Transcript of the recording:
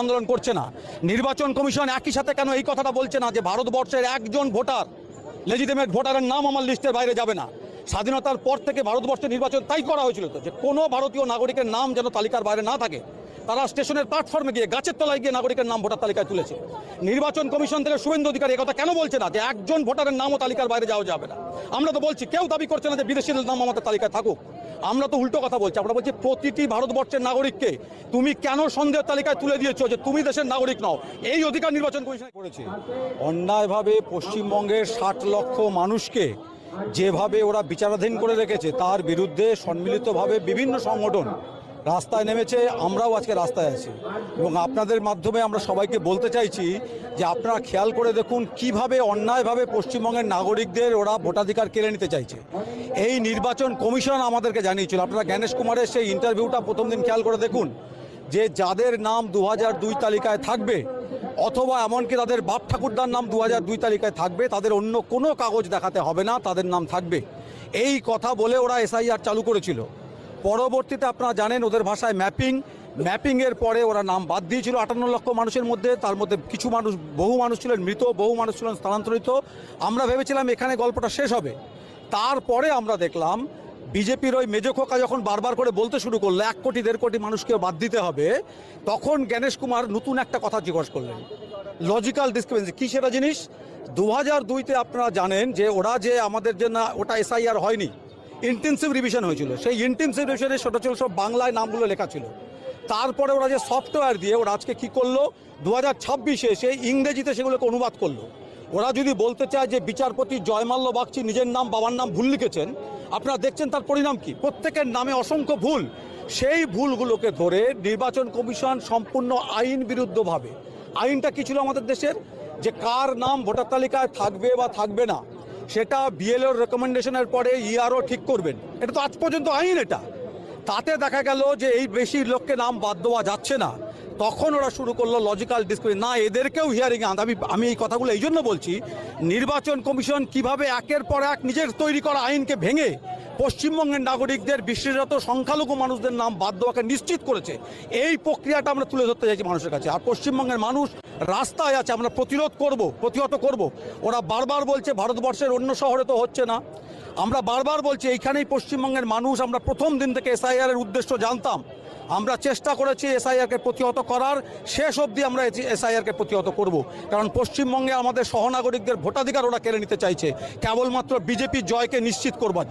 আন্দোলন করছে না। নির্বাচন কমিশন একই সাথে কেন এই কথাটা বলছে না যে ভারতবর্ষের একজন ভোটার, লেজিটিমেট ভোটারের নাম আমার লিস্টের বাইরে যাবে না? স্বাধীনতার পর থেকে ভারতবর্ষের নির্বাচন তাই করা হয়েছিল তো, যে কোনো ভারতীয় নাগরিকের নাম যেন তালিকার বাইরে না থাকে। তারা স্টেশনের প্ল্যাটফর্মে গিয়ে, গাছের তলায় গিয়ে নাগরিকের নাম ভোটার তালিকায় তুলেছে। নির্বাচন কমিশন থেকে শুভেন্দু অধিকারী কথা কেন বলছে না যে একজন ভোটারের নামও তালিকার বাইরে যাওয়া যাবে না? আমরা তো বলছি, কেউ দাবি করছে না যে বিদেশিদের নাম আমাদের তালিকায় থাকুক। আমরা তো উল্টো কথা বলছি, আমরা বলছি প্রতিটি ভারতবর্ষের নাগরিককে তুমি কেন সন্দেহের তালিকায় তুলে দিয়েছো যে তুমি দেশের নাগরিক নও? এই অধিকার নির্বাচন কমিশন করেছে। অন্যায়ভাবে পশ্চিমবঙ্গের 60 লক্ষ মানুষকে যেভাবে ওরা বিচারাধীন করে রেখেছে, তার বিরুদ্ধে সম্মিলিতভাবে বিভিন্ন সংগঠন রাস্তায় নেমেছে। আমরাও আজকে রাস্তায় আছি এবং আপনাদের মাধ্যমে আমরা সবাইকে বলতে চাইছি যে আপনারা খেয়াল করে দেখুন কিভাবে অন্যায়ভাবে পশ্চিমবঙ্গের নাগরিকদের ওরা ভোটাধিকার কেড়ে নিতে চাইছে। এই নির্বাচন কমিশন আমাদেরকে জানিয়েছিল, আপনারা জ্ঞানেশ কুমারের সেই ইন্টারভিউটা প্রথম দিন খেয়াল করে দেখুন, যে যাদের নাম 2002 তালিকায় থাকবে অথবা এমনকি তাদের বাপ ঠাকুরদার নাম 2002 তালিকায় থাকবে, তাদের অন্য কোনো কাগজ দেখাতে হবে না, তাদের নাম থাকবে। এই কথা বলে ওরা এসআইআর চালু করেছিল। পরবর্তীতে আপনারা জানেন ওদের ভাষায় ম্যাপিংয়ের পরে ওরা নাম বাদ দিয়েছিল 58 লক্ষ মানুষের মধ্যে। তার মধ্যে কিছু মানুষ, বহু মানুষ ছিলেন মৃত, বহু মানুষ ছিলেন স্থানান্তরিত। আমরা ভেবেছিলাম এখানে গল্পটা শেষ হবে। তারপরে আমরা দেখলাম বিজেপির ওই মেজো খোকা যখন বারবার করে বলতে শুরু করলো 1 কোটি 1.5 কোটি মানুষকে বাদ দিতে হবে, তখন জ্ঞানেশ কুমার নতুন একটা কথা জিজ্ঞেস করলেন, লজিক্যাল ডিসক্রিমিনেন্সি। কী সেটা জিনিস? 2002-তে আপনারা জানেন যে ওরা যে আমাদের জন্য ওটা এসআইআর হয়নি, ইন্টেন্সিভ রিভিশন হয়েছিল। সেই ইন্টেন্সিভ রিভিশনে ছোটো ছোটো সব বাংলায় নামগুলো লেখা ছিল। তারপরে ওরা যে সফটওয়্যার দিয়ে ওরা আজকে কী করলো, 2026-এ সে ইংরেজিতে সেগুলোকে অনুবাদ করলো। ওরা যদি বলতে চায় যে বিচারপতি জয়মাল্য বাগচি নিজের নাম, বাবার নাম ভুল লিখেছেন, আপনারা দেখছেন তার পরিণাম কি? প্রত্যেকের নামে অসংখ্য ভুল। সেই ভুলগুলোকে ধরে নির্বাচন কমিশন সম্পূর্ণ আইন বিরুদ্ধভাবে, আইনটা কী ছিল আমাদের দেশের, যে কার নাম ভোটার তালিকায় থাকবে বা থাকবে না সেটা বিএলওর রেকমেন্ডেশনের পরে ইআরও ঠিক করবেন। এটা তো আজ পর্যন্ত আইন। এটা তাতে দেখা গেল যে এই বেশি লোককে নাম বাদ দেওয়া যাচ্ছে না। তখন ওরা শুরু করলো লজিক্যাল ডিসক্রিমিনেশন। না, এদেরকেও হিয়ারিংয়ে আনতে। আমি এই কথাগুলো এই জন্য বলছি, নির্বাচন কমিশন কিভাবে একের পর এক নিজের তৈরি করা আইনকে ভেঙে পশ্চিমবঙ্গের নাগরিকদের, বিশেষত সংখ্যালঘু মানুষদের নাম বাদ দেওয়াকে নিশ্চিত করেছে, এই প্রক্রিয়াটা আমরা তুলে ধরতে চাইছি মানুষের কাছে। আর পশ্চিমবঙ্গের মানুষ রাস্তায় আছে, আমরা প্রতিহত করব। ওরা বারবার বলছে ভারতবর্ষের অন্য শহরে তো হচ্ছে না। আমরা বারবার বলছি এইখানেই পশ্চিমবঙ্গের মানুষ, আমরা প্রথম দিন থেকে এসআইআরের উদ্দেশ্য জানতাম। আমরা চেষ্টা করেছি এসআইআরকে প্রতিহত করার, শেষ অবধি আমরা এসআইআরকে প্রতিহত করব। কারণ পশ্চিমবঙ্গে আমাদের সহনাগরিকদের ভোটাধিকার ওরা কেড়ে নিতে চাইছে কেবলমাত্র বিজেপির জয়কে নিশ্চিত করবার জন্য।